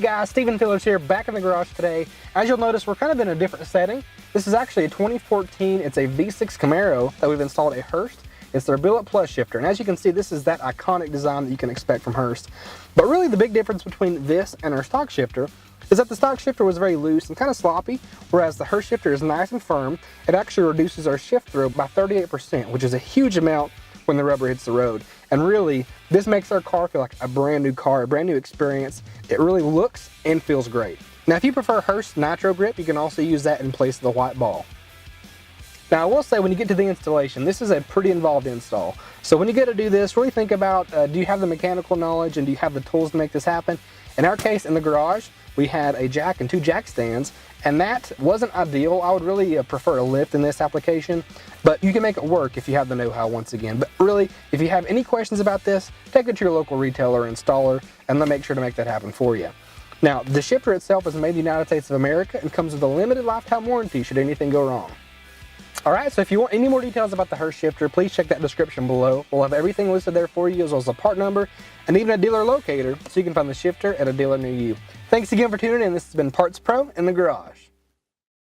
guys, Stephen Phillips here, back in the garage today. As you'll notice, we're kind of in a different setting. This is actually a 2014, it's a V6 Camaro that we've installed at Hurst. It's their Billet Plus Shifter, and as you can see, this is that iconic design that you can expect from Hurst. But really the big difference between this and our stock shifter is that the stock shifter was very loose and kind of sloppy, whereas the Hurst shifter is nice and firm. It actually reduces our shift throw by 38%, which is a huge amount when the rubber hits the road. And really, this makes our car feel like a brand new car, a brand new experience. It really looks and feels great. Now, if you prefer Hurst Nitro Grip, you can also use that in place of the white ball. Now, I will say, when you get to the installation, this is a pretty involved install. So when you get to do this, really think about, do you have the mechanical knowledge and do you have the tools to make this happen? In our case, in the garage, we had a jack and two jack stands, and that wasn't ideal. I would really prefer a lift in this application, but you can make it work if you have the know-how once again. But really, if you have any questions about this, take it to your local retailer or installer, and they'll make sure to make that happen for you. Now, the shifter itself is made in the United States of America and comes with a limited lifetime warranty should anything go wrong. Alright, so if you want any more details about the Hurst shifter, please check that description below. We'll have everything listed there for you, as well as a part number and even a dealer locator, so you can find the shifter at a dealer near you. Thanks again for tuning in. This has been Parts Pro in the Garage.